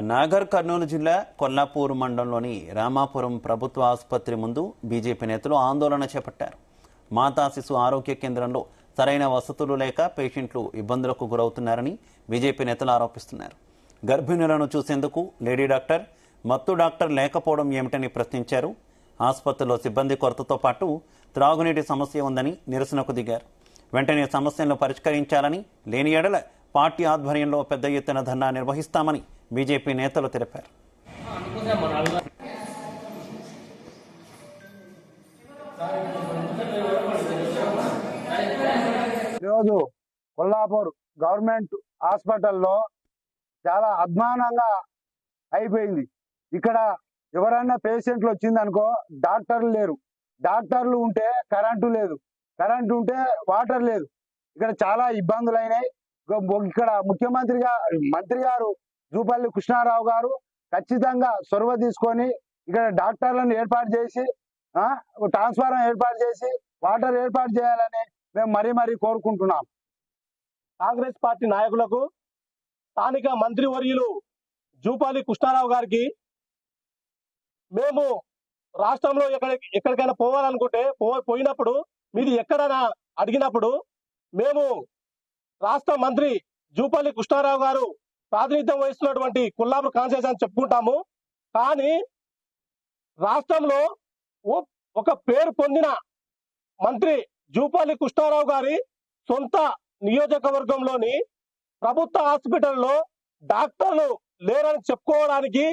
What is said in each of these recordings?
నాగర్ కర్నూలు జిల్లా కొల్లాపూర్ మండలంలోని రామాపురం ప్రభుత్వ ఆసుపత్రి ముందు బీజేపీ నేతలు ఆందోళన చేపట్టారు. మాతా శిశు ఆరోగ్య కేంద్రంలో సరైన వసతులు లేక పేషెంట్లు ఇబ్బందులకు గురవుతున్నారని బీజేపీ నేతలు ఆరోపిస్తున్నారు. గర్భిణులను చూసేందుకు లేడీ డాక్టర్, మత్తు డాక్టర్ లేకపోవడం ఏమిటని ప్రశ్నించారు. ఆసుపత్రిలో సిబ్బంది కొరతతో పాటు త్రాగునీటి సమస్య ఉందని నిరసనకు దిగారు. వెంటనే సమస్యలను పరిష్కరించాలని, లేని ఎడల పార్టీ ఆధ్వర్యంలో పెద్ద ఎత్తున ధర్నా నిర్వహిస్తామని బీజేపీ నేతలు తెలిపారు. ఈరోజు కొల్లాపూర్ గవర్నమెంట్ హాస్పిటల్లో చాలా అధ్వానంగా అయిపోయింది. ఇక్కడ ఎవరైనా పేషెంట్లు వచ్చిందనుకో డాక్టర్లు లేరు, డాక్టర్లు ఉంటే కరెంటు లేదు, కరెంటు ఉంటే వాటర్ లేదు. ఇక్కడ చాలా ఇబ్బందులు అయినాయి. ఇక్కడ మంత్రి గారు జూపల్లి కృష్ణారావు గారు ఖచ్చితంగా చొరవ తీసుకొని ఇక్కడ డాక్టర్లను ఏర్పాటు చేసి ట్రాన్స్ఫారం ఏర్పాటు చేసి వాటర్ ఏర్పాటు చేయాలని మేము మరీ కోరుకుంటున్నాం. కాంగ్రెస్ పార్టీ నాయకులకు, స్థానిక మంత్రివర్యులు జూపల్లి కృష్ణారావు గారికి మేము రాష్ట్రంలో ఎక్కడికైనా పోవాలనుకుంటే పోయినప్పుడు మీది ఎక్కడైనా అడిగినప్పుడు మేము రాష్ట్ర మంత్రి జూపల్లి కృష్ణారావు గారు ప్రాతినిధ్యం వహిస్తున్నటువంటి కొల్లాపూర్ కాన్స్టిట్యూన్సీ అని చెప్పుకుంటాము. కానీ రాష్ట్రంలో ఒక పేరు పొందిన మంత్రి జూపల్లి కృష్ణారావు గారి సొంత నియోజకవర్గంలోని ప్రభుత్వ హాస్పిటల్లో డాక్టర్లు లేరని చెప్పుకోవడానికి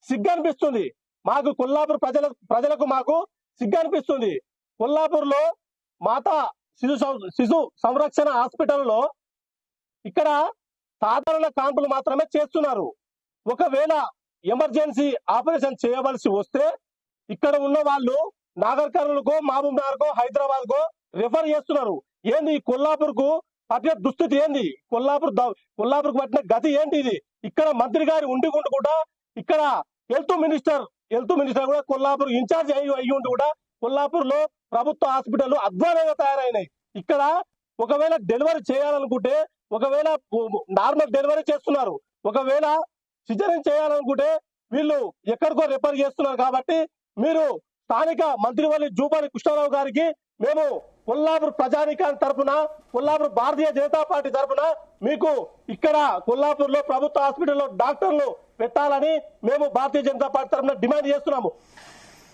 సిగ్గనిపిస్తుంది. మాకు కొల్లాపూర్ ప్రజలకు మాకు సిగ్గనిపిస్తుంది. కొల్లాపూర్లో మాతా శిశు సంరక్షణ హాస్పిటల్లో ఇక్కడ సాధారణ కాన్పులు మాత్రమే చేస్తున్నారు. ఒకవేళ ఎమర్జెన్సీ ఆపరేషన్ చేయవలసి వస్తే ఇక్కడ ఉన్న వాళ్ళు నాగర్ కర్నూలుకో, మహబూబ్ నగర్కో, హైదరాబాద్ కో రిఫర్ చేస్తున్నారు. ఏంది కొల్లాపూర్ కు పట్టిన దుస్థితి ఏంది? కొల్లాపూర్ కు పట్టిన గతి ఏంటి? ఇది ఇక్కడ మంత్రి గారి ఉండి కూడా ఇక్కడ హెల్త్ మినిస్టర్ కూడా కొల్లాపూర్ ఇన్ఛార్జ్ అయ్యి ఉండి కూడా కొల్లాపూర్ లో ప్రభుత్వ హాస్పిటల్ అధ్వానంగా తయారైనాయి. ఇక్కడ ఒకవేళ డెలివరీ చేయాలనుకుంటే, ఒకవేళ నార్మల్ డెలివరీ చేస్తున్నారు, ఒకవేళ సిజరీన్ చేయాలనుకుంటే వీళ్ళు ఎక్కడికో రిఫర్ చేస్తున్నారు. కాబట్టి మీరు స్థానిక మంత్రివర్యులు జూపల్లి కృష్ణారావు గారికి మేము కొల్లాపూర్ ప్రజానీకాని తరఫున, కొల్లాపూర్ భారతీయ జనతా పార్టీ తరఫున మీకు ఇక్కడ కొల్లాపూర్ లో ప్రభుత్వ హాస్పిటల్లో డాక్టర్లు పెట్టాలని మేము భారతీయ జనతా పార్టీ తరఫున డిమాండ్ చేస్తున్నాము.